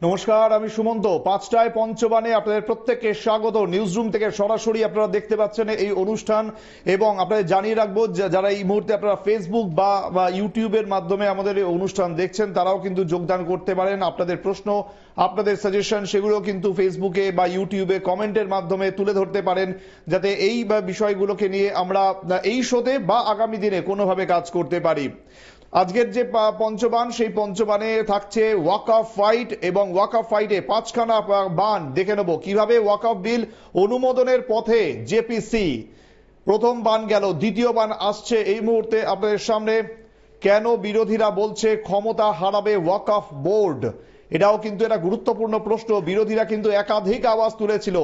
নমস্কার, আমি সুমন্ত। ৫টায় পঞ্চবাণে আপনাদের প্রত্যেককে স্বাগত। নিউজরুম থেকে সরাসরি আপনারা দেখতে পাচ্ছেন এই অনুষ্ঠান। এবং আপনাদের জানিয়ে রাখবো যারা এই মুহূর্তে আপনারা ফেসবুক বা ইউটিউবের মাধ্যমে আমাদের এই অনুষ্ঠান দেখছেন, তারাও কিন্তু যোগদান করতে পারেন। আপনাদের প্রশ্ন, আপনাদের সাজেশন, সেগুলো কিন্তু ফেসবুকে বা ইউটিউবে কমেন্টের মাধ্যমে তুলে ধরতে পারেন, যাতে এই বিষয়গুলোকে নিয়ে আমরা এই শোতে বা আগামী দিনে কোনোভাবে কাজ করতে পারি। আজকের যে পঞ্চবান, সেই পঞ্চবানে থাকছে ওয়াকফ ফাইট, এবং ওয়াকফ ফাইটে 5খানা বান দেখে নেব কিভাবে ওয়াকফ বিল অনুমোদনের পথে জেপিসি। প্রথম বান গেল, দ্বিতীয় বান আসছে এই মুহূর্তে আপনাদের সামনে। কেন বিরোধীরা বলছে ক্ষমতা হারাবে ওয়াকফ বোর্ড, এটাও কিন্তু একটা গুরুত্বপূর্ণ প্রশ্ন। বিরোধীরা কিন্তু একাধিক আওয়াজ তুলেছিল,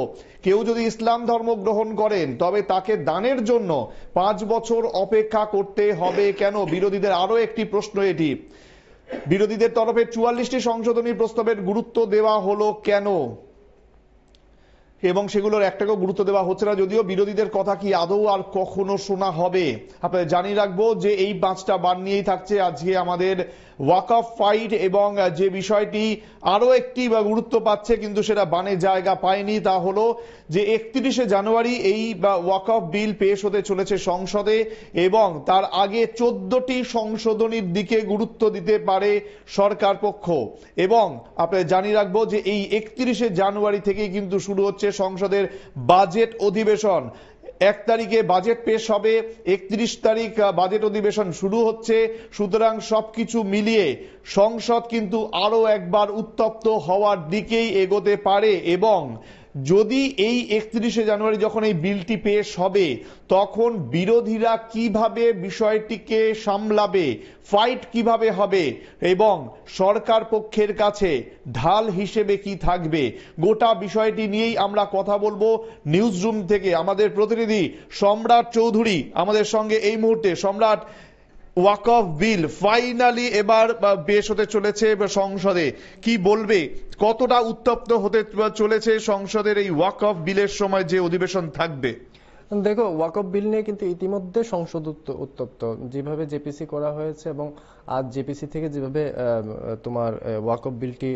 কেউ যদি ইসলাম ধর্ম গ্রহণ করেন তবে তাকে দানের জন্য 5 বছর অপেক্ষা করতে হবে কেন। বিরোধীদের আরো একটি প্রশ্ন এটি। বিরোধীদের তরফে 44টি সংশোধনী প্রস্তাবের গুরুত্ব দেওয়া হলো কেন, এবং সেগুলোর একটাকেও গুরুত্ব দেওয়া হচ্ছে না। যদিও বিরোধীদের কথা কি আদৌ আর কখনো শোনা হবে? আপনাদের জানিয়ে রাখবো যে এই 5টা বান নিয়েই থাকছে আজকে আমাদের ওয়াকফ ফাইট। এবং যে বিষয়টি আরো একটি গুরুত্ব পাচ্ছে, কিন্তু সেটা বানে জায়গা পায়নি, তা হলো যে 31শে জানুয়ারি এই ওয়াকফ বিল পেশ হতে চলেছে সংসদে, এবং তার আগে 14টি সংশোধনীর দিকে গুরুত্ব দিতে পারে সরকার পক্ষ। এবং আপনাদের জানিয়ে রাখবো যে এই 31শে জানুয়ারি থেকেই কিন্তু শুরু হচ্ছে সংসদের বাজেট অধিবেশন। 1 তারিখে বাজেট পেশ হবে, 31 তারিখ বাজেট অধিবেশন শুরু হচ্ছে। সুতরাং সবকিছু মিলিয়ে সংসদ কিন্তু আরো একবার উত্তপ্ত হওয়ার দিকেই এগোতে পারে। এবং যদি এই 31শে জানুয়ারি যখন এই বিলটি পেশ হবে, তখন বিরোধীরা কিভাবে বিষয়টিকে সামলাবে, ফাইট কিভাবে হবে, এবং সরকার পক্ষের কাছে ঢাল হিসেবে কি থাকবে, গোটা বিষয়টি নিয়েই আমরা কথা বলবো নিউজ রুম থেকে। আমাদের প্রতিনিধি সম্রাট চৌধুরী আমাদের সঙ্গে এই মুহূর্তে। সম্রাট, ওয়াকফ বিল ফাইনালি এবার পেশ হতে চলেছে সংসদে, কি বলবে? কতটা উত্তপ্ত হতে চলেছে সংসদের এই ওয়াকফ বিলের সময় যে অধিবেশন থাকবে? দেখো, ওয়াকফ বিল নিয়ে কিন্তু ইতিমধ্যে সংসদ উত্তপ্ত। যেভাবে জেপিসি করা হয়েছে এবং আজ জেপিসি থেকে যেভাবে তোমার ওয়াকফ বিলটি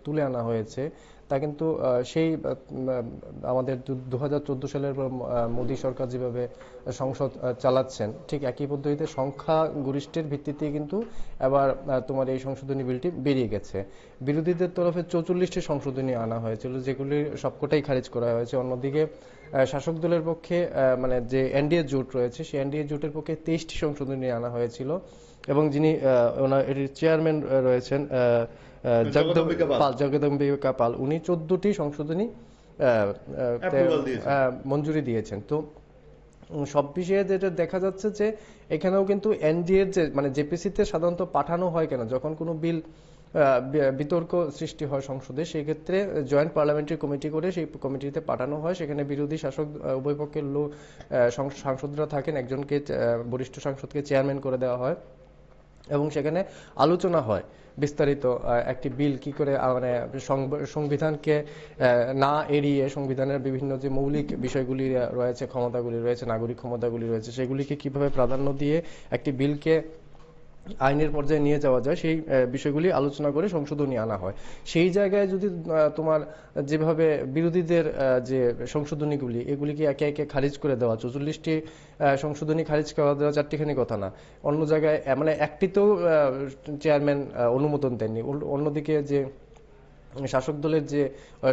তুলে আনা হয়েছে, তা কিন্তু সেই আমাদের 2014 সালের মোদী সরকার যেভাবে সংসদ চালাচ্ছেন, ঠিক একই পদ্ধতিতে সংখ্যা গরিষ্ঠের ভিত্তিতে কিন্তু এবার তোমার এই সংশোধনী বিলটি বেরিয়ে গেছে। বিরোধীদের তরফে 44টি সংশোধনী আনা হয়েছিল, যেগুলি সবকটাই খারিজ করা হয়েছে। অন্যদিকে শাসক দলের পক্ষে মানে যে এনডিএ জোট রয়েছে, সেই এনডিএ জোটের পক্ষে 23টি সংশোধনী আনা হয়েছিল, এবং যিনি এর চেয়ারম্যান রয়েছেন জগদম্বিকা পাল, উনি 14টি সংশোধনী মঞ্জুরি দিয়েছেন। তো সব বিষয়ে যেটা দেখা যাচ্ছে যে এখানেও কিন্তু এনডিএর যে মানে জেপিসিতে সাধারণত পাঠানো হয় কেন, যখন কোনো বিল বিতর্ক সৃষ্টি হয় সংসদে, সেই ক্ষেত্রে জয়েন্ট পার্লামেন্টারি কমিটি করে সেই কমিটিতে পাঠানো হয়। সেখানে বিরোধী শাসক উভয় পক্ষের সাংসদরা থাকেন, একজনকে বরিষ্ঠ সাংসদকে চেয়ারম্যান করে দেওয়া হয়, এবং সেখানে আলোচনা হয় বিস্তারিত একটি বিল কি করে মানে সংবিধানকে না এড়িয়ে সংবিধানের বিভিন্ন যে মৌলিক বিষয়গুলি রয়েছে, ক্ষমতাগুলি রয়েছে, নাগরিক ক্ষমতাগুলি রয়েছে, সেগুলিকে কিভাবে প্রাধান্য দিয়ে একটি বিলকে আইনের পর্যায়ে নিয়ে যাওয়া যায়, সেই বিষয়গুলি আলোচনা করে সংশোধনী আনা হয়। সেই জায়গায় যদি তোমার যেভাবে বিরোধীদের যে সংশোধনীগুলি, এগুলিকে একে একে খারিজ করে দেওয়া, 44টি সংশোধনী খারিজ করা দেওয়া চারটিখানি কথা না। অন্য জায়গায় মানে একটিতেও চেয়ারম্যান অনুমোদন দেননি। অন্যদিকে যে শাসক দলের যে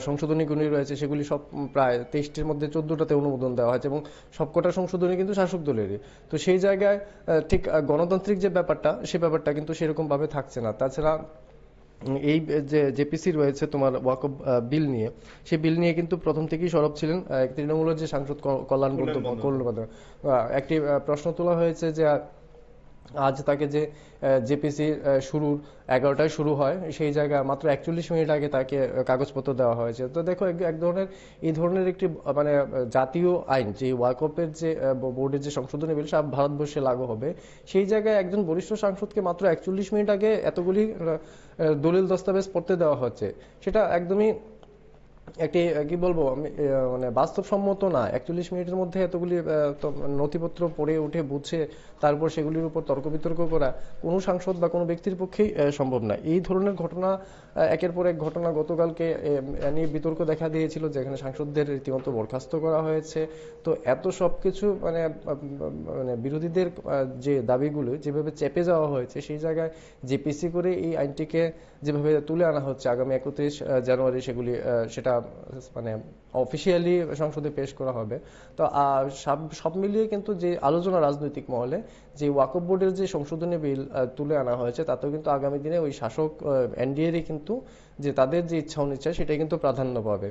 সংশোধনীগুলি রয়েছে, সেগুলি সব প্রায় 23টির মধ্যে 14টাতে অনুমোদন দেওয়া হয়েছে, এবং সবকটা সংশোধনী কিন্তু শাসক দলেরই। তো সেই জায়গায় ঠিক গণতান্ত্রিক যে ব্যাপারটা, সে ব্যাপারটা কিন্তু সেরকম ভাবে থাকছে না। তাছাড়া এই যে জেপিসি রয়েছে তোমার ওয়াকফ বিল নিয়ে, সেই বিল নিয়ে কিন্তু প্রথম থেকেই সরব ছিলেন তৃণমূলের যে সাংসদ কল্যাণ বন্দ্যোপাধ্যায়। একটি প্রশ্ন তোলা হয়েছে যে আজ তাকে যে জেপিসি শুরুর 11টায় শুরু হয়, সেই জায়গায় মাত্র 41 মিনিট আগে তাকে কাগজপত্র দেওয়া হয়েছে। তো দেখো, এক ধরনের এই ধরনের একটি মানে জাতীয় আইন, যে ওয়াকফের যে বোর্ডের যে সংশোধনী বিল সব ভারতবর্ষে লাগু হবে, সেই জায়গায় একজন বরিষ্ঠ সাংসদকে মাত্র 41 মিনিট আগে এতগুলি দলিল দস্তাবেজ পড়তে দেওয়া হচ্ছে, সেটা একদমই একটি কি বলবো মানে বাস্তবসম্মত না। 41 মিনিটের মধ্যে এতগুলি নথিপত্র পড়ে উঠে বুঝে তারপর সেগুলির উপর তর্ক বিতর্ক করা কোনো সাংসদ বা কোনো ব্যক্তির পক্ষেই সম্ভব না। এই ধরনের ঘটনা একের পর এক ঘটনা গতকালকে নিয়ে বিতর্ক দেখা দিয়েছিল, যেখানে সাংসদদের রীতিমতো বরখাস্ত করা হয়েছে। তো এত সবকিছু মানে বিরোধীদের যে দাবিগুলো যেভাবে চেপে যাওয়া হয়েছে, সেই জায়গায় জেপিসি করে এই আইনটিকে যেভাবে তুলে আনা হচ্ছে আগামী 31 জানুয়ারি সেটা মানে অফিসিয়ালি সংসদে পেশ করা হবে। তো সব মিলিয়ে কিন্তু যে আলোচনা রাজনৈতিক মহলে, যে ওয়াকফ বোর্ডের যে সংশোধনী বিল তুলে আনা হয়েছে, তাতেও কিন্তু আগামী দিনে ওই শাসক এনডিএরই কিন্তু যে তাদের যে ইচ্ছা অনিচ্ছা সেটাই কিন্তু প্রাধান্য পাবে।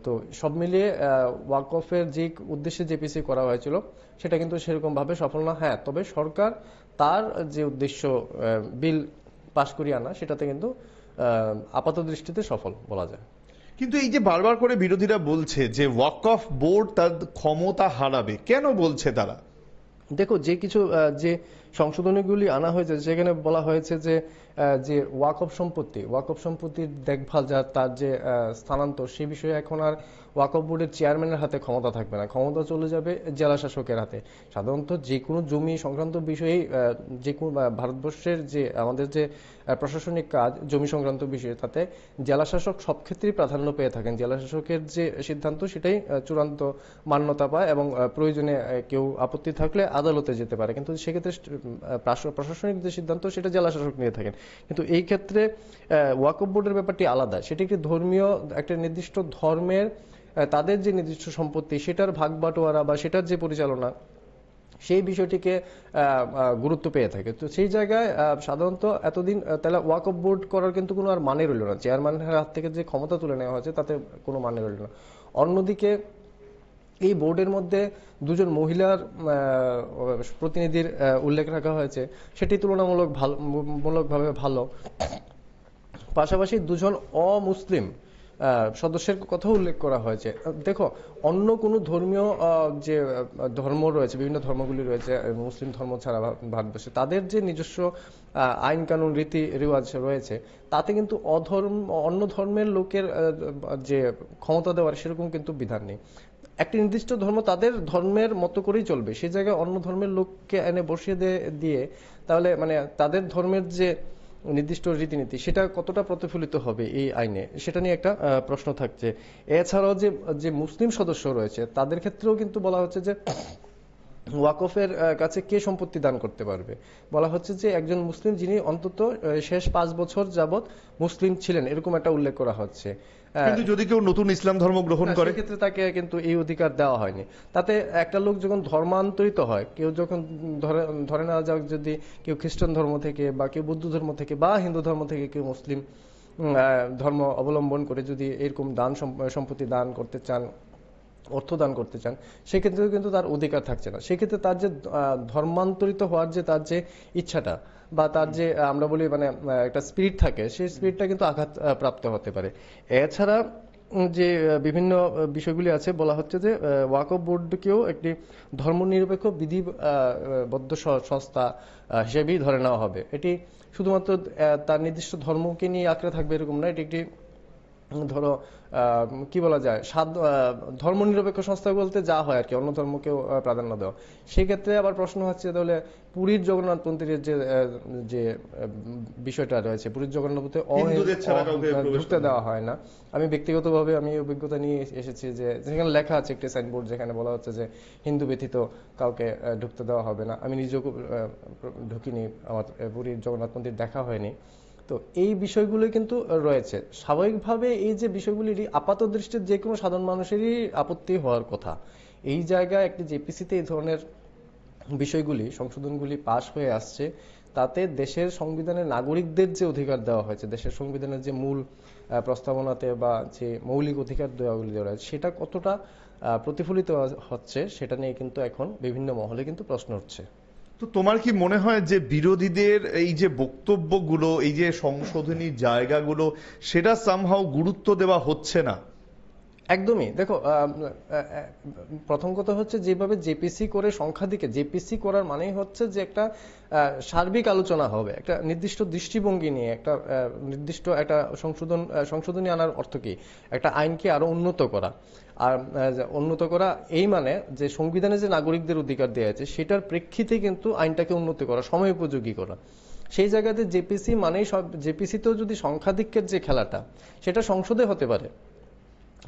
তো সব মিলিয়ে ওয়াকফের যে উদ্দেশ্যে জেপিসি করা হয়েছিল সেটা কিন্তু সেরকম ভাবে সফল না। হ্যাঁ, তবে সরকার তার যে উদ্দেশ্য বিল পাশ করিয়ে আনা, সেটাতে কিন্তু আপাত দৃষ্টিতে সফল বলা যায়। কিন্তু এই যে বারবার করে বিরোধীরা বলছে যে ওয়াকফ বোর্ড তার ক্ষমতা হারাবে, কেন বলছে তারা? দেখো, যে কিছু যে সংশোধনীগুলি আনা হয়েছে, সেখানে বলা হয়েছে যে যে ওয়াকফ সম্পত্তির দেখভাল, তার যে স্থানান্তর, সেই বিষয়ে এখন আর ওয়াকফ বোর্ডের চেয়ারম্যানের হাতে ক্ষমতা থাকবে না, ক্ষমতা চলে যাবে জেলা শাসকের হাতে। সাধারণত যে কোনো জমি সংক্রান্ত বিষয়ে যে কোনো ভারতবর্ষের যে আমাদের যে প্রশাসনিক কাজ জমি সংক্রান্ত বিষয়ে, তাতে জেলা শাসক সব ক্ষেত্রেই প্রাধান্য পেয়ে থাকেন। জেলা শাসকের যে সিদ্ধান্ত সেটাই চূড়ান্ত মান্যতা পায়, এবং প্রয়োজনে কেউ আপত্তি থাকলে আদালতে যেতে পারে। কিন্তু সেক্ষেত্রে প্রশাসনিক যে সিদ্ধান্ত সেটা জেলা শাসক নিয়ে থাকেন। কিন্তু এই ক্ষেত্রে ওয়াকফ বোর্ডের ব্যাপারটি আলাদা। সেটি একটি ধর্মীয়, একটা নির্দিষ্ট ধর্মের তাদের যে নির্দিষ্ট সম্পত্তি, সেটার ভাগ বাটোয়ারা বা সেটার যে পরিচালনা, সেই বিষয়টিকে গুরুত্ব পেয়ে থাকে। তো সেই জায়গায় সাধারণত এতদিন তাহলে ওয়াকফ বোর্ড করার কিন্তু কোনো আর মানে রইল না। চেয়ারম্যানের হাত থেকে যে ক্ষমতা তুলে নেওয়া হয়েছে, তাতে কোনো মানে রইল না। অন্যদিকে এই বোর্ডের মধ্যে দুজন মহিলার প্রতিনিধির উল্লেখ রাখা হয়েছে, সেটি তুলনামূলকভাবে ভালো। পাশাপাশি দুজন অমুসলিম সদস্যের কথা উল্লেখ করা হয়েছে। দেখো, অন্য কোনো ধর্মীয় যে ধর্ম রয়েছে, বিভিন্ন ধর্মগুলি রয়েছে মুসলিম ধর্ম ছাড়া ভারতবর্ষে, তাদের যে নিজস্ব আইন কানুন রীতি রেওয়াজ রয়েছে, তাতে কিন্তু অন্য ধর্মের লোকের যে ক্ষমতা দেওয়ার সেরকম কিন্তু বিধান নেই। একটি নির্দিষ্ট ধর্ম তাদের ধর্মের মতো করেই চলবে, সেই জায়গায় অন্য ধর্মের লোককে এনে বসিয়ে দিয়ে তাহলে মানে তাদের ধর্মের যে নির্দিষ্ট রীতিনীতি সেটা কতটা প্রতিফলিত হবে এই আইনে, সেটা নিয়ে একটা প্রশ্ন থাকছে। এছাড়াও যে মুসলিম সদস্য রয়েছে, তাদের ক্ষেত্রেও কিন্তু বলা হচ্ছে যে ওয়াকফের কাছে কে সম্পত্তি দান করতে পারবে। বলা হচ্ছে যে একজন মুসলিম যিনি অন্তত শেষ 5 বছর যাবত মুসলিম ছিলেন, এরকম একটা উল্লেখ করা হচ্ছে। কিন্তু যদি কেউ নতুন ইসলাম ধর্ম গ্রহণ করে, সেক্ষেত্রে তাকে কিন্তু এই অধিকার দেওয়া হয়নি। তাতে একটা লোক যখন ধর্মান্তরিত হয়, কেউ যখন ধরে নেওয়া যাক যদি কেউ খ্রিস্টান ধর্ম থেকে বা কেউ বৌদ্ধ ধর্ম থেকে বা হিন্দু ধর্ম থেকে কেউ মুসলিম ধর্ম অবলম্বন করে যদি এরকম সম্পত্তি দান করতে চান, অর্থ দান করতে চান, সেক্ষেত্রে কিন্তু তার অধিকার থাকছে না। সেক্ষেত্রে তার যে ধর্মান্তরিত হওয়ার যে তার যে ইচ্ছাটা বা তার যে আমরা বলি মানে একটা স্পিরিট থাকে, সেই স্পিরিটটা কিন্তু আঘাত প্রাপ্ত হতে পারে। এছাড়া যে বিভিন্ন বিষয়গুলি আছে, বলা হচ্ছে যে ওয়াকফ বোর্ডকেও একটি ধর্মনিরপেক্ষ বিধিবদ্ধ সংস্থা হিসেবেই ধরে নেওয়া হবে। এটি শুধুমাত্র তার নির্দিষ্ট ধর্মকে নিয়ে আঁকড়ে থাকবে এরকম না, এটি একটি ধরো কি বলা যায়, ধর্মনিরপেক্ষ সংস্থা বলতে যা হয় আর কি, অন্য ধর্মকেও প্রাধান্য দেওয়া। সেক্ষেত্রে আবার প্রশ্ন হচ্ছে, তাহলে পুরীর জগন্নাথ মন্দিরের যে বিষয়টা রয়েছে, পুরীর জগন্নাথ মন্দিরে ঢুকতে দেওয়া হয় না। আমি ব্যক্তিগতভাবে আমি অভিজ্ঞতা নিয়ে এসেছি যে যেখানে লেখা আছে একটি সাইনবোর্ড, যেখানে বলা হচ্ছে যে হিন্দু ব্যতীত কাউকে ঢুকতে দেওয়া হবে না। আমি নিজেও ঢুকিনি, আমার পুরীর জগন্নাথ মন্দির দেখা হয়নি। তো এই বিষয়গুলো কিন্তু রয়েছে। স্বাভাবিকভাবে এই যে বিষয়গুলি আপাত দৃষ্টিতে যে কোনো সাধারণ মানুষেরই আপত্তি হওয়ার কথা। এই জায়গায় একটি জেপিসিতে এই ধরনের বিষয়গুলি সংশোধনগুলি পাশ হয়ে আসছে, তাতে দেশের সংবিধানের নাগরিকদের যে অধিকার দেওয়া হয়েছে, দেশের সংবিধানের যে মূল প্রস্তাবনাতে বা যে মৌলিক অধিকার দেওয়াগুলি দেওয়া হয়েছে, সেটা কতটা প্রতিফলিত হচ্ছে সেটা নিয়ে কিন্তু এখন বিভিন্ন মহলে কিন্তু প্রশ্ন উঠছে। তো তোমার কি মনে হয় যে বিরোধীদের এই যে বক্তব্যগুলো, এই যে সংশোধনী জায়গাগুলো, সেটা সামহাও গুরুত্ব দেওয়া হচ্ছে না? একদমই। দেখো, প্রথম কথা হচ্ছে যেভাবে জেপিসি করে সংখ্যাধিকে, জেপিসি করার মানেই হচ্ছে যে একটা সার্বিক আলোচনা হবে, একটা নির্দিষ্ট দৃষ্টিভঙ্গি নিয়ে একটা নির্দিষ্ট একটা সংশোধনী আনার অর্থ কি, একটা আইনকে আরো উন্নত করা। আর উন্নত করা এই মানে যে সংবিধানে যে নাগরিকদের অধিকার দেওয়া আছে সেটার প্রেক্ষিতে কিন্তু আইনটাকে উন্নত করা, সময় উপযোগী করা। সেই জায়গাতে জেপিসি মানেই জেপিসিতেও যদি সংখ্যাধিক্যের যে খেলাটা সেটা সংসদে হতে পারে,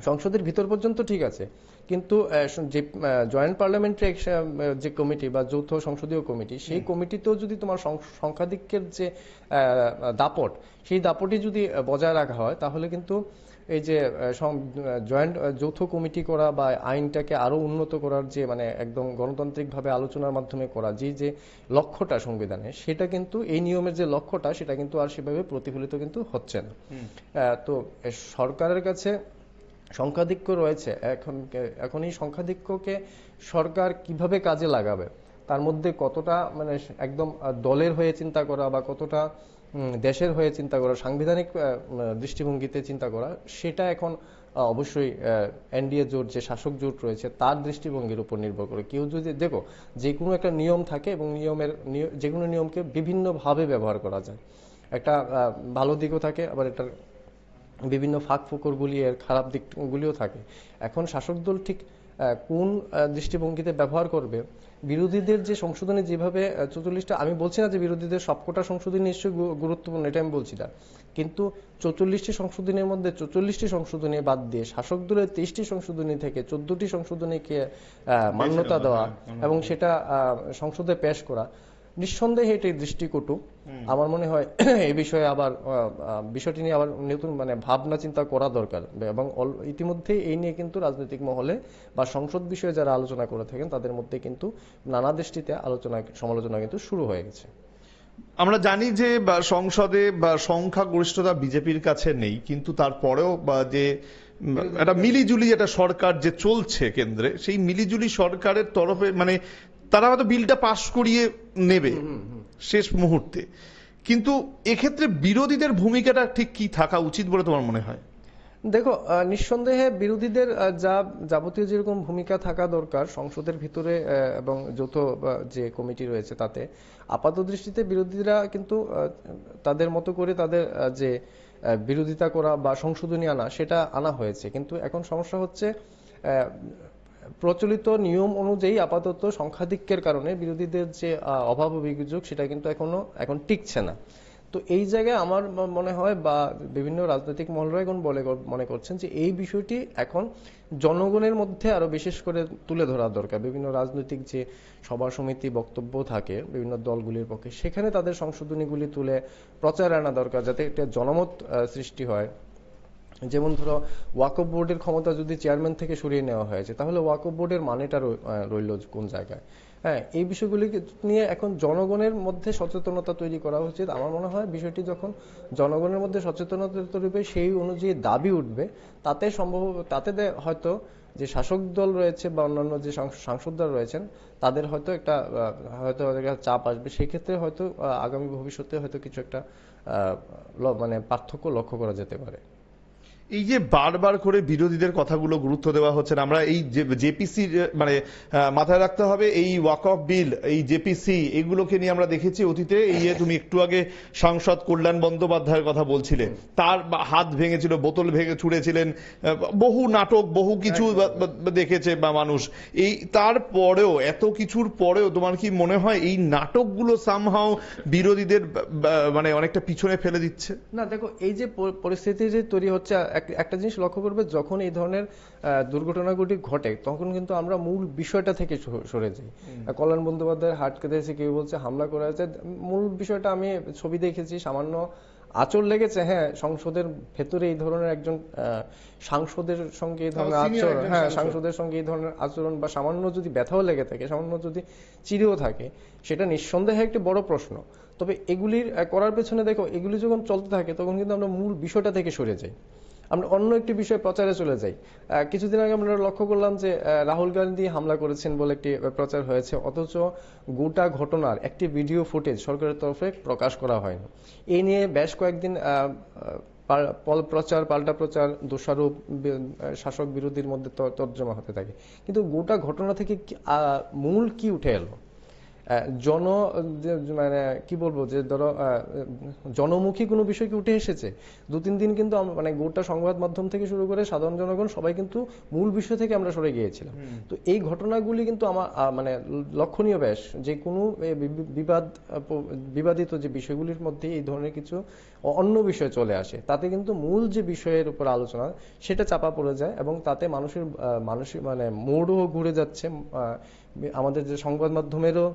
সংসদের ভিতর পর্যন্ত ঠিক আছে, কিন্তু যে জয়েন্ট পার্লামেন্টারি যে কমিটি বা যৌথ সংসদীয় কমিটি, সেই কমিটিতেও যদি তোমার সংখ্যাধিক্যের যে দাপট, সেই দাপটই যদি বজায় রাখা হয়, তাহলে কিন্তু এই যে জয়েন্ট যৌথ কমিটি করা বা আইনটাকে আরো উন্নত করার যে মানে একদম গণতান্ত্রিকভাবে আলোচনার মাধ্যমে করা যে লক্ষ্যটা সংবিধানে, সেটা কিন্তু এই নিয়মের যে লক্ষ্যটা সেটা কিন্তু আর সেভাবে প্রতিফলিত কিন্তু হচ্ছে না। তো সরকারের কাছে সংখ্যাধিক্য রয়েছে, এখন এই সংখ্যাধিক্যকে সরকার কিভাবে কাজে লাগাবে, তার মধ্যে কতটা মানে একদম দলের হয়ে চিন্তা করা বা কতটা দেশের হয়ে চিন্তা করা, সাংবিধানিক দৃষ্টিভঙ্গিতে চিন্তা করা, সেটা এখন অবশ্যই এনডিএ জোট যে শাসক জোট রয়েছে তার দৃষ্টিভঙ্গির উপর নির্ভর করে। কেউ যদি দেখো যে কোনো একটা নিয়ম থাকে এবং যে কোনো নিয়মকে বিভিন্নভাবে ব্যবহার করা যায়, একটা ভালো দিকও থাকে, আবার এটার বিভিন্ন ফাঁক ফোকরগুলি এর খারাপ দিকগুলিও থাকে। এখন শাসক দল ঠিক কোন দৃষ্টিভঙ্গিতে ব্যবহার করবে, বিরোধীদের যে সংশোধনী যেভাবে 44টা, আমি বলছি না যে বিরোধীদের সবকটা সংশোধনী নিশ্চয়ই গুরুত্বপূর্ণ, এটা আমি বলছি না, কিন্তু 44টি সংশোধনীর মধ্যে 44টি সংশোধনী বাদ দিয়ে শাসক দলের 23টি সংশোধনী থেকে 14টি সংশোধনীকে মান্যতা দেওয়া এবং সেটা সংসদে পেশ করা, নিঃসন্দেহে এটি দৃষ্টিকটু। আমার মনে হয় এই বিষয়ে আবার বিষয়টি নিয়ে আবার নতুন মানে ভাবনা চিন্তা করা দরকার, এবং ইতিমধ্যে এই নিয়ে কিন্তু রাজনৈতিক মহলে বা সংসদ বিষয়ে যারা আলোচনা করে থাকেন তাদের মধ্যে কিন্তু নানা দৃষ্টিতে সমালোচনা কিন্তু শুরু হয়ে গেছে। আমরা জানি যে সংসদে সংখ্যাগরিষ্ঠতা বিজেপির কাছে নেই, কিন্তু তারপরেও যে একটা মিলিজুলি একটা সরকার যে চলছে কেন্দ্রে, সেই মিলিজুলি সরকারের তরফে মানে তারা হয়তো বিলটা পাশ করিয়ে নেবে শেষ মুহূর্তে, কিন্তু এক্ষেত্রে বিরোধীদের ভূমিকাটা ঠিক কি থাকা উচিত বলে তোমার মনে হয়? দেখো, নিঃসন্দেহে বিরোধীদের যাবতীয় যেরকম ভূমিকা থাকা দরকার সংসদের ভিতরে এবং যৌথ যে কমিটি রয়েছে তাতে, আপাত দৃষ্টিতে বিরোধীরা কিন্তু তাদের মতো করে তাদের যে বিরোধিতা করা বা সংশোধনী আনা সেটা আনা হয়েছে, কিন্তু এখন সমস্যা হচ্ছে প্রচলিত নিয়ম অনুযায়ী আপাতত সংখ্যাধিক্যের কারণে বিরোধীদের যে অভাব অভিযোগ সেটা কিন্তু এখন টিকছে না। তো এই জায়গায় আমার মনে হয় বা বিভিন্ন রাজনৈতিক মহলরা এখন মনে করছেন যে এই বিষয়টি এখন জনগণের মধ্যে আরো বিশেষ করে তুলে ধরা দরকার। বিভিন্ন রাজনৈতিক যে সভা সমিতি বক্তব্য থাকে বিভিন্ন দলগুলির পক্ষে, সেখানে তাদের সংশোধনীগুলি তুলে প্রচারে আনা দরকার, যাতে একটা জনমত সৃষ্টি হয়। যেমন ধরো ওয়াকফ বোর্ডের ক্ষমতা যদি চেয়ারম্যান থেকে সরিয়ে নেওয়া হয়েছে, তাহলে ওয়াকফ বোর্ডের মানেটা রইল কোন জায়গায়? হ্যাঁ, এই বিষয়গুলি নিয়ে এখন জনগণের মধ্যে সচেতনতা তৈরি করা উচিত। আমার মনে হয় বিষয়টি যখন জনগণের মধ্যে সচেতনতা তৈরি হবে, সেই অনুযায়ী দাবি উঠবে, তাতে হয়তো যে শাসক দল রয়েছে বা অন্যান্য যে সাংসদরা রয়েছেন তাদের হয়তো একটা চাপ আসবে। সেই ক্ষেত্রে হয়তো আগামী ভবিষ্যতে হয়তো কিছু একটা মানে পার্থক্য লক্ষ্য করা যেতে পারে। এই যে বারবার করে বিরোধীদের কথাগুলো গুরুত্ব দেওয়া হচ্ছে, আমরা এই জেপিসি মানে মাথায় রাখতে হবে, এই ওয়াকফ বিল, এই জেপিসি, এগুলোকে নিয়ে আমরা দেখেছি অতীতে। এই তুমি একটু আগে সাংসদ কল্যাণ বন্দ্যোপাধ্যায়ের কথা বলছিলে, তার হাত ভেঙেছিল, বোতল ভেঙে ছুঁড়েছিলেন, বহু নাটক বহু কিছু দেখেছে বা মানুষ। এই তারপরেও এত কিছুর পরেও তোমার কি মনে হয় এই নাটকগুলো সামহাও বিরোধীদের মানে অনেকটা পিছনে ফেলে দিচ্ছে? না, দেখো, এই যে পরিস্থিতি যে তৈরি হচ্ছে, একটা জিনিস লক্ষ্য করবে, যখন এই ধরনের দুর্ঘটনাগুলি ঘটে তখন কিন্তু আমরা মূল বিষয়টা থেকে সরে যাই। কল্যাণ বন্দ্যোপাধ্যায়ের হাত কেটেছে, কেউ বলছে হামলা করা হয়েছে। মূল বিষয়টা আমি ছবি দেখেছি, সামান্য আঁচড় লেগেছে, হ্যাঁ, সংসদের ভেতরে এই ধরনের একজন সাংসদের সঙ্গে এই ধরনের আচরণ, হ্যাঁ, সাংসদের সঙ্গে এই ধরনের আচরণ বা সামান্য যদি ব্যথাও লেগে থাকে, সামান্য যদি চিড়েও থাকে, সেটা নিঃসন্দেহে একটি বড় প্রশ্ন। তবে এগুলির করার পেছনে দেখো, এগুলি যখন চলতে থাকে তখন কিন্তু আমরা মূল বিষয়টা থেকে সরে যাই, আমরা অন্য একটি বিষয় প্রচারে চলে যাই। কিছুদিন আগে আমরা লক্ষ্য করলাম যে রাহুল গান্ধী হামলা করেছেন বলে একটি প্রচার হয়েছে, অথচ গোটা ঘটনার একটি ভিডিও ফুটেজ সরকারের তরফে প্রকাশ করা হয়নি। এই নিয়ে বেশ কয়েকদিন পাল্টা প্রচার, দোষারোপ শাসক বিরোধীর মধ্যে তর্জমা হতে থাকে, কিন্তু গোটা ঘটনা থেকে মূল কি উঠে এলো? জন মানে কি বলবো যে ধরো জনমুখী কোনো বিষয় কি উঠে এসেছে? 2-3 দিন কিন্তু মানে গোটা সংবাদ মাধ্যম থেকে শুরু করে সাধারণ জনগণ সবাই কিন্তু মূল বিষয় থেকে আমরা সরে গিয়েছিলাম। তো এই ঘটনাগুলি কিন্তু আমার মানে লক্ষণীয় বেশ, যে কোনো বিবাদিত যে বিষয়গুলির মধ্যে এই ধরনের কিছু অন্য বিষয় চলে আসে, তাতে কিন্তু মূল যে বিষয়ের উপর আলোচনা সেটা চাপা পড়ে যায়, এবং তাতে মানুষের মানে মোড়ও ঘুরে যাচ্ছে। আমাদের যে সংবাদ মাধ্যমেরও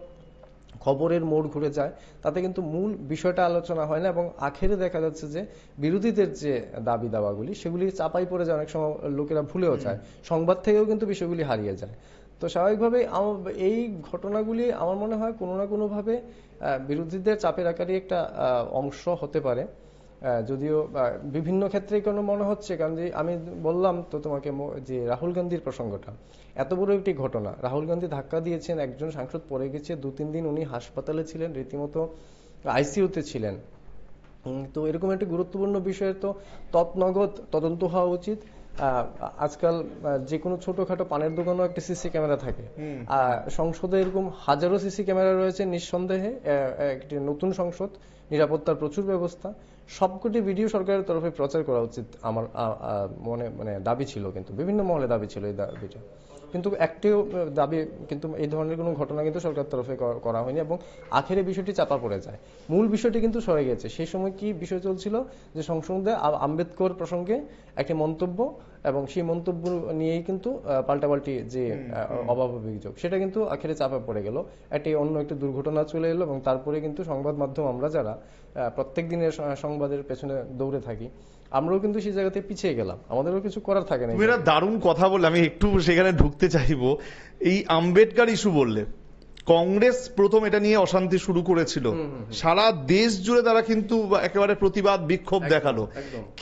খবরের মোড় ঘুরে যায়, তাতে কিন্তু মূল বিষয়টা আলোচনা হয় না, এবং আখেরে দেখা যাচ্ছে যে বিরোধীদের যে দাবি দাওয়াগুলি সেগুলি চাপাই পড়ে যায়, অনেক সময় লোকেরা ভুলেও যায়, সংবাদ থেকেও কিন্তু বিষয়গুলি হারিয়ে যায়। তো স্বাভাবিকভাবেই এই ঘটনাগুলি আমার মনে হয় কোনো না কোনোভাবে বিরোধীদের চাপের আকারই একটা অংশ হতে পারে। যদিও বিভিন্ন ক্ষেত্রে কেন মনে হচ্ছে, কারণ যে আমি বললাম তো তোমাকে যে রাহুল গান্ধীর প্রসঙ্গটা এত বড় একটি ঘটনা, রাহুল গান্ধী ধাক্কা দিয়েছেন, একজন সাংসদ পড়ে গেছে, 2-3 দিন উনি হাসপাতালে ছিলেন, রীতিমতো আইসিইউতে ছিলেন। তো এরকম একটি গুরুত্বপূর্ণ বিষয়ে তো তৎনগদ তদন্ত হওয়া উচিত। আজকাল যে কোনো ছোটখাটো পানের দোকানেও একটা সিসি ক্যামেরা থাকে, সংসদে এরকম হাজারো সিসি ক্যামেরা রয়েছে নিঃসন্দেহে। একটি নতুন সংসদ, নিরাপত্তার প্রচুর ব্যবস্থা, সবকটি ভিডিও সরকারের তরফে প্রচার করা উচিত আমার মানে দাবি ছিল, কিন্তু বিভিন্ন মহলে দাবি ছিল এই দাবিটা, কিন্তু একটিও দাবি কিন্তু এই ধরনের কোনো ঘটনা কিন্তু সরকার তরফে করা হয়নি, এবং আখেরে বিষয়টি চাপা পড়ে যায়। মূল বিষয়টি কিন্তু সরে গেছে। সেই সময় কি বিষয় চলছিল যে সংসদে আম্বেদকর প্রসঙ্গে একটি মন্তব্য, এবং সেই মন্তব্য নিয়েই কিন্তু পাল্টাপাল্টি যে অভাব অভিযোগ, সেটা কিন্তু আখেরে চাপা পড়ে গেল, একটি অন্য একটি দুর্ঘটনা চলে এলো, এবং তারপরে কিন্তু সংবাদ মাধ্যম আমরা যারা প্রত্যেক দিনের সংবাদের পেছনে দৌড়ে থাকি, আমরাও কিন্তু সেই জায়গাতে পিছিয়ে গেলাম, আমাদেরও কিছু করার থাকে না। তুমি একটা দারুণ কথা বললে, আমি একটু সেখানে ঢুকতে চাইবো। এই আম্বেদকর ইস্যু বললে, কংগ্রেস প্রথম এটা নিয়ে অশান্তি শুরু করেছিল, সারা দেশ জুড়ে তারা কিন্তু একেবারে প্রতিবাদ বিক্ষোভ দেখালো,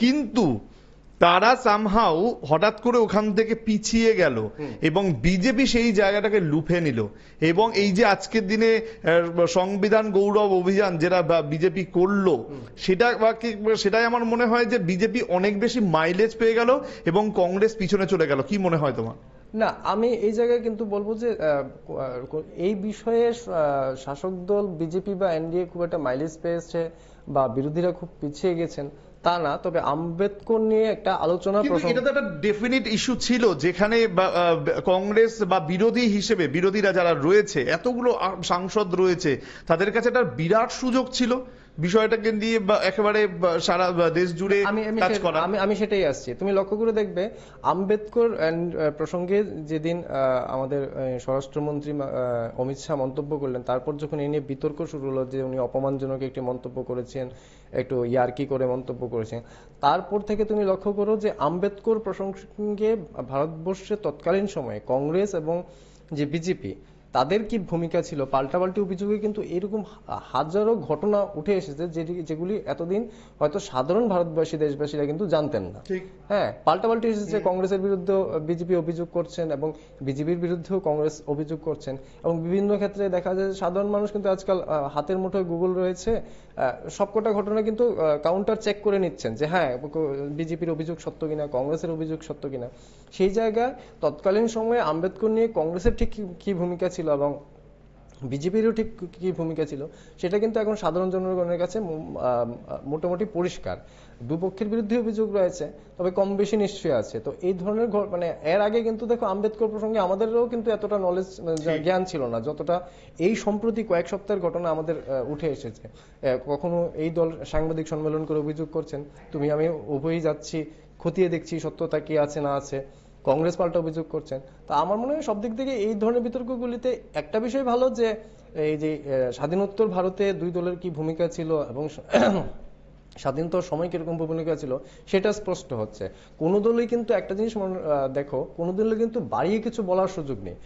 কিন্তু তারা সামহাউ হঠাৎ করে ওখান থেকে পিছিয়ে গেল, এবং বিজেপি সেই জায়গাটাকে লুফে নিল। এবং এই যে আজকের দিনে সংবিধান গৌরব অভিযান যেটা বিজেপি করলো, সেটাই আমার মনে হয় যে বিজেপি অনেক বেশি মাইলেজ পেয়ে গেল এবং কংগ্রেস পিছনে চলে গেল। কি মনে হয় তোমার? না, আমি এই জায়গায় কিন্তু বলবো যে এই বিষয়ে শাসক দল বিজেপি বা এনডিএ খুব একটা মাইলেজ পেয়েছে বা বিরোধীরা খুব পিছিয়ে গেছেন তা না, তবে আম্বেদকর নিয়ে একটা আলোচনা, এটা তো একটা ডেফিনিট ইস্যু ছিল, যেখানে কংগ্রেস বা বিরোধী হিসেবে বিরোধীরা যারা রয়েছে, এতগুলো সাংসদ রয়েছে, তাদের কাছে একটা বিরাট সুযোগ ছিল বিষয়টাকে নিয়ে একেবারে সারা দেশ জুড়ে কাজ করা। আমি সেটাই আসছি। তুমি লক্ষ্য করে দেখবে আম্বেদকর প্রসঙ্গে যেদিন আমাদের স্বরাষ্ট্রমন্ত্রী অমিত শাহ মন্তব্য করলেন, তারপর যখন এই নিয়ে বিতর্ক শুরু হলো যে উনি অপমানজনক একটি মন্তব্য করেছেন, একটু ইয়ার্কি করে মন্তব্য করেছেন, তারপর থেকে তুমি লক্ষ্য করো যে আম্বেদকর প্রসঙ্গে ভারতবর্ষে তৎকালীন সময়ে কংগ্রেস এবং যে বিজেপি তাদের কি ভূমিকা ছিল, পাল্টাপাল্টি অভিযোগে কিন্তু এরকম হাজারো ঘটনা উঠে এসেছে যেগুলি এতদিন হয়তো সাধারণ ভারতবাসী দেশবাসীরা কিন্তু জানতেন না। হ্যাঁ, পাল্টাপাল্টি এসেছে, কংগ্রেসের বিরুদ্ধে বিজেপি অভিযোগ করছেন এবং বিজেপির বিরুদ্ধেও কংগ্রেস অভিযোগ করছেন, এবং বিভিন্ন ক্ষেত্রে দেখা যায় সাধারণ মানুষ কিন্তু আজকাল হাতের মুঠোয় গুগল রয়েছে, সবকটা ঘটনা কিন্তু কাউন্টার চেক করে নিচ্ছেন যে হ্যাঁ বিজেপির অভিযোগ সত্য কিনা, কংগ্রেসের অভিযোগ সত্য কিনা। সেই জায়গায় তৎকালীন সময়ে আম্বেদকর নিয়ে কংগ্রেসের ঠিক কি ভূমিকা ছিল এবং বিজেপিরও ঠিক কি ভূমিকা ছিল, সেটা কিন্তু এখন সাধারণ জনগণের কাছে মোটামুটি পরিষ্কার। দুপক্ষের বিরুদ্ধে অভিযোগ রয়েছে, তবে কম বেশি নিশ্চয়ই আছে। তো এই ধরনের মানে এর আগে কিন্তু দেখো আম্বেদকর প্রসঙ্গে আমাদেরও কিন্তু এতটা নলেজ জ্ঞান ছিল না, যতটা এই সম্প্রতি কয়েক সপ্তাহের ঘটনা আমাদের উঠে এসেছে। কখনো এই দল সাংবাদিক সম্মেলন করে অভিযোগ করছেন, তুমি আমি উভয়ই যাচ্ছি, খতিয়ে দেখছি সত্যতা কি আছে না আছে, কংগ্রেস পাল্টা অভিযোগ করছেন। তা আমার মনে হয় সব দিক থেকে এই ধরনের বিতর্কগুলিতে একটা বিষয় ভালো যে এই যে স্বাধীনোত্তর ভারতে দুই দলের কি ভূমিকা ছিল এবং স্বাধীনতার সময় কিরকম ভূমিকা ছিল সেটা স্পষ্ট হচ্ছে। কোন দলই কিন্তু একটা জিনিস দেখো, কোন দলে কিন্তু বাড়িয়ে কিছু বলার সুযোগ নেই।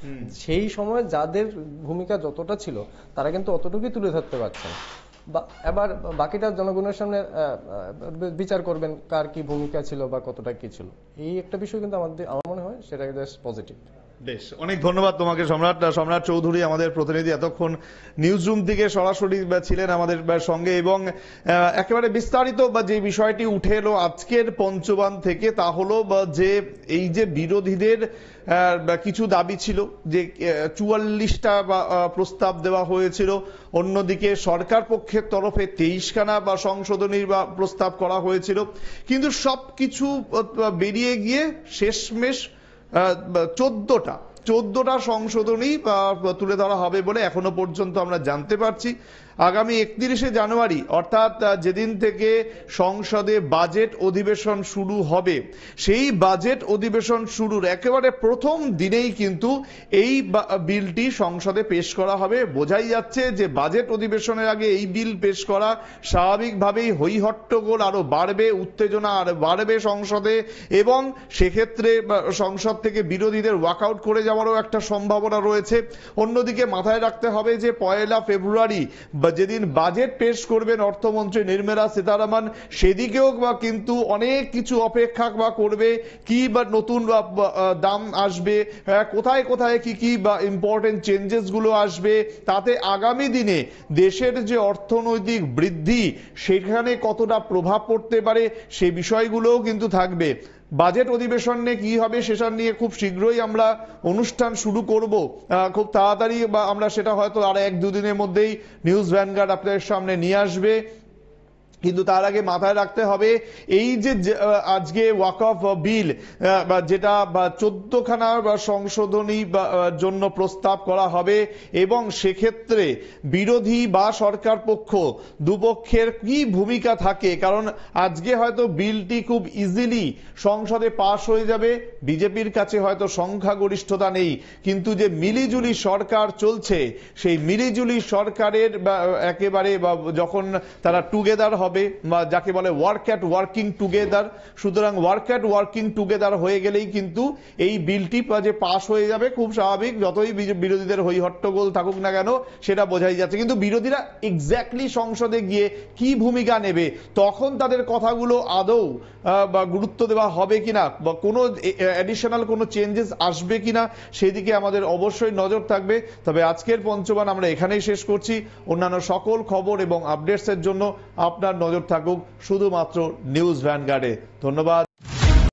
সেই সময় যাদের ভূমিকা যতটা ছিল তারা কিন্তু অতটুকুই তুলে ধরতে পারছেন। এবার বাকিটা জনগণের সামনে বিচার করবেন কার কি ভূমিকা ছিল বা কতটা কি ছিল। এই একটা বিষয় কিন্তু আমার মনে হয় সেটা পজিটিভ। বেশ, অনেক ধন্যবাদ তোমাকে সম্রাট চৌধুরী, আমাদের প্রতিনিধি এতক্ষণ নিউজ রুম থেকে সরাসরি ছিলেন আমাদের সঙ্গে, এবং একেবারে বিস্তারিত যে বিষয়টি উঠে এলো আজকের পঞ্চবান থেকে, তা হলো যে এই যে বিরোধীদের কিছু দাবি ছিল, যে 44টা প্রস্তাব দেওয়া হয়েছিল, অন্যদিকে সরকার পক্ষের তরফে 23খানা সংশোধনীর প্রস্তাব করা হয়েছিল, কিন্তু সবকিছু বেরিয়ে গিয়ে শেষমেশ 14টা সংশোধনী তুলে ধরা হবে বলে এখনো পর্যন্ত আমরা জানতে পারছি। আগামী 31শে জানুয়ারি অর্থাৎ যেদিন থেকে সংসদে বাজেট অধিবেশন শুরু হবে, সেই বাজেট অধিবেশন শুরুর একেবারে প্রথম দিনেই কিন্তু এই বিলটি সংসদে পেশ করা হবে। বোঝাই যাচ্ছে যে বাজেট অধিবেশনের আগে এই বিল পেশ করা স্বাভাবিকভাবেই হইহট্টগোল আরো বাড়বে, উত্তেজনা আরো বাড়বে সংসদে, এবং সেক্ষেত্রে সংসদ থেকে বিরোধীদের ওয়াকআউট করে যাওয়ারও একটা সম্ভাবনা রয়েছে। অন্যদিকে মাথায় রাখতে হবে যে 1 ফেব্রুয়ারি যেদিন বাজেট পেশ করবেন অর্থমন্ত্রী নির্মলা সীতারামন, সেদিকেও কিন্তু অনেক কিছু অপেক্ষা করবে। কি বা নতুন দাম আসবে, কোথায় কোথায় কি কি বা ইম্পর্টেন্ট চেঞ্জেস গুলো আসবে, তাতে আগামী দিনে দেশের যে অর্থনৈতিক বৃদ্ধি সেখানে কতটা প্রভাব পড়তে পারে, সেই বিষয়গুলোও কিন্তু থাকবে। বাজেট অধিবেশন নিয়ে কি হবে সেটা নিয়ে খুব শীঘ্রই আমরা অনুষ্ঠান শুরু করব, খুব তাড়াতাড়ি, বা আমরা সেটা হয়তো আর 1-2 দিনের মধ্যেই নিউজ ভ্যানগার্ড আপনাদের সামনে নিয়ে আসবে। কিন্তু তার আগে মাথায় রাখতে হবে এই যে আজকে ওয়াকফ বিল যেটা 14খানা সংশোধনী জন্য প্রস্তাব করা হবে, এবং সেক্ষেত্রে বিরোধী বা সরকার পক্ষ দুপক্ষের কি ভূমিকা থাকে, কারণ আজকে হয়তো বিলটি খুব ইজিলি সংসদে পাশ হয়ে যাবে, বিজেপির কাছে হয়তো সংখ্যাগরিষ্ঠতা নেই, কিন্তু যে মিলিজুলি সরকার চলছে সেই মিলিজুলি সরকারের একেবারে যখন তারা টুগেদার হবে, যাকে বলে ওয়ার্কিং টুগেদার, সুতরাং ওয়ার্কিং টুগেদার হয়ে গেলেই কিন্তু এই বিলটি যে পাস হয়ে যাবে খুব স্বাভাবিক, যতই বিরোধীদের হইহট্টগোল থাকুক না কেন সেটা বোঝাই যাচ্ছে। কিন্তু বিরোধীরা এক্স্যাক্টলি সংসদে গিয়ে কি ভূমিকা নেবে, তখন তাদের কথাগুলো আদৌ বা গুরুত্ব দেওয়া হবে কিনা, বা কোনো অ্যাডিশনাল কোনো চেঞ্জেস আসবে কিনা, সেদিকে আমাদের অবশ্যই নজর থাকবে। তবে আজকের পঞ্চবান আমরা এখানেই শেষ করছি। অন্যান্য সকল খবর এবং আপডেটসের জন্য আপনার নজর থাকুক শুধুমাত্র নিউজ ভ্যানগার্ডে। ধন্যবাদ।